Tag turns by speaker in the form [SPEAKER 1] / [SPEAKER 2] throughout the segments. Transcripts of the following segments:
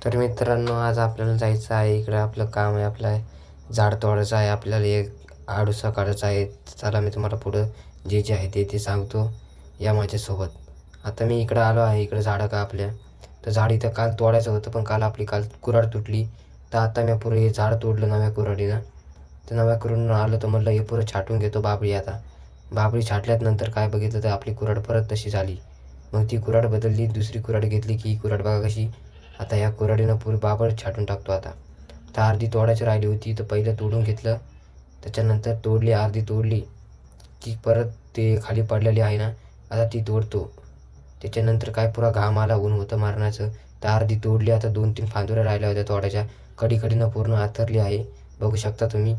[SPEAKER 1] तर मित्रांनो, आज आपल्याला जायचं आहे. इकडे आपलं काम आहे, आपलं झाड तोडायचं आहे, आपल्याला एक आडूसा काढायचा आहे. चला मी तुम्हाला पुढं जे जे आहे ते सांगतो या माझ्यासोबत. आता मी इकडं आलो आहे, इकडं झाडं का आपल्या. तर झाड इथं काल तोडायचं होतं, पण काल कुऱ्हाड तुटली. तर आता मी पुरं हे झाड तोडलं नव्या कुऱ्हाडीनं. तर नव्या कुऱ्हाडीनं आलं तर म्हणलं हे पुरं छाटून घेतो बाबळी आता. बाबळी छाटल्यानंतर काय बघितलं तर आपली कुऱ्हाड परत तशी झाली. मग ती कुऱ्हाड बदलली, दुसरी कुऱ्हाड घेतली की ही कुऱ्हाड बघा कशी. आता या कुऱ्हाडीनं पुरी बाबळ छाटून टाकतो आता. तर अर्धी तोडायची राहिली होती, तर पहिलं तोडून घेतलं. त्याच्यानंतर अर्धी तोडली की परत ते खाली पडलेली आहे ना, आता ती तोडतो. त्याच्यानंतर काय पुरा घाम आला, ऊन होतं मारण्याचं. तर अर्धी तोडली, आता 2-3 फांदुऱ्या राहिल्या होत्या तोडायच्या. कडीकडीनं पूर्ण आथरली आहे, बघू शकता तुम्ही.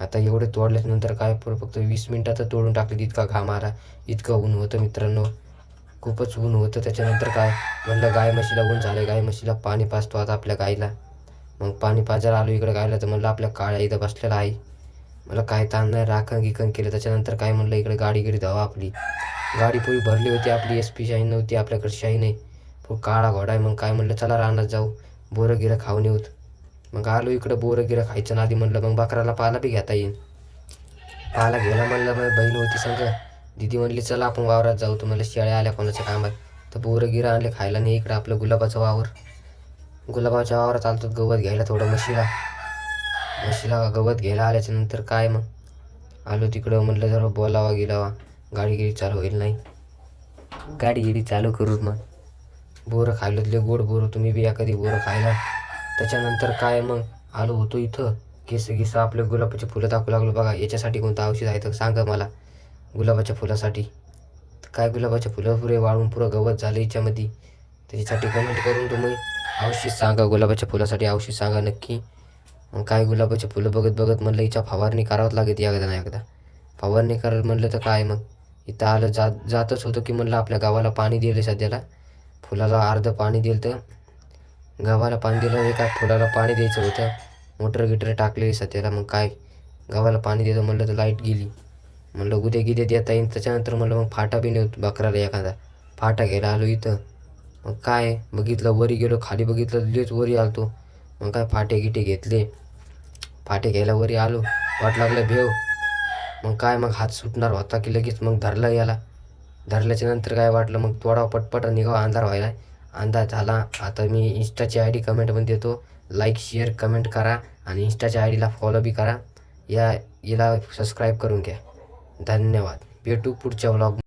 [SPEAKER 1] आता एवढे तोडल्यानंतर काय फक्त 20 मिनिटात तोडून टाकले. इतका घाम आला, इतकं ऊन होतं मित्रांनो, खूपच ऊन होतं. त्याच्यानंतर काय म्हणलं गाय म्हशीला ऊन झालं, गाय म्हशीला पाणी पाजतो आता आपल्या गाईला. मग पाणी पाजायला आलो इकडं गायला, तर म्हणलं आपल्या काळ्या इथं बसलेला आहे. मला काय ताण नाही, राखण गिखण केलं. त्याच्यानंतर काय म्हणलं इकडे गाडी धावा आपली. गाडी पुरी भरली होती आपली, SP शाईन नव्हती आपल्याकडे, शाईन आहे. पण काळा घोडा आहे. मग काय म्हणलं चला रानात जाऊ, बोरं गिरं खाऊन येऊत. मग आलो इकडं बोरं गिरं खायचं नादी म्हणलं मग बकराला पाला बी घेता येईल. पाला गेला म्हणलं, मग बहीण होती संग. दिदी म्हणली चला आपण वावरात जाऊ, तुम्हाला शेळ्या आल्या कोणाच्या कामात. तर बोरं गिरं आणले खायला. नाही इकडं आपलं गुलाबाचं वावर, गुलाबाच्या वावरात आलतो गवत घ्यायला थोडं म्हशीला गवत घ्यायला. आल्याच्यानंतर काय मग आलो तिकडं, म्हटलं जरा बोलावा गेलावा, गाडी चालू होईल नाही. गाडी चालू करू. मग बोरं खाल्लं, लय गोड बोरं, तुम्ही बी या कधी बोरं खायला. त्याच्यानंतर काय मग आलो होतो इथं, केस आपले गुलाबाचे फुलं दाखवू लागलो. बघा याच्यासाठी कोणतं औषध आहे तर सांगा मला, गुलाबाच्या फुलासाठी. काय गुलाबाच्या फुलं पुरे वाळून पुरं गवत झालं याच्यामध्ये. त्याच्यासाठी कमेंट करून तुम्ही औषध सांगा, गुलाबाच्या फुलासाठी औषध सांगा नक्की. मग काय गुलाबाचे फुलं बघत बघत म्हणलं हिच्या फवारणी करावंच लागेल एकदा ना एकदा. फवारणी करायला म्हणलं तर काय मग इथं आलं, जातच होतं की म्हणलं आपल्या गावाला पाणी दिलं सध्याला. फुलाला अर्धं पाणी दिलं, तर गव्हाला पाणी दिलं, एका फुलाला पाणी द्यायचं होतं. मोटर टाकले सध्याला. मग काय गव्हाला पाणी देतो म्हणलं तर लाईट गेली. म्हणलं उद्या देता येईल. त्याच्यानंतर म्हणलं मग फाटा बी नव्हतं बकराला, एखादा फाटा घ्यायला आलो इथं. मग काय बघितलं, वरी गेलो, खाली बघितलं लेच वरी आलतो. मग काय फाटे घेतले, फाटे घ्यायला वरी आलो. वाट लागलं भेव. मग काय मग हात सुटणार होता की लगेच मग धरलं याला. धरल्याच्यानंतर काय वाटलं मग थोडा पटपट निघावा, अंधार व्हायला. अंदाज झाला. आता मी इंस्टाची ID कमेंटमध्ये देतो, लाईक शेअर कमेंट करा आणि इंस्टाच्या ID ला फॉलो बी करा. याला सबस्क्राईब करून घ्या. धन्यवाद. भेटू पुढच्या व्लॉग.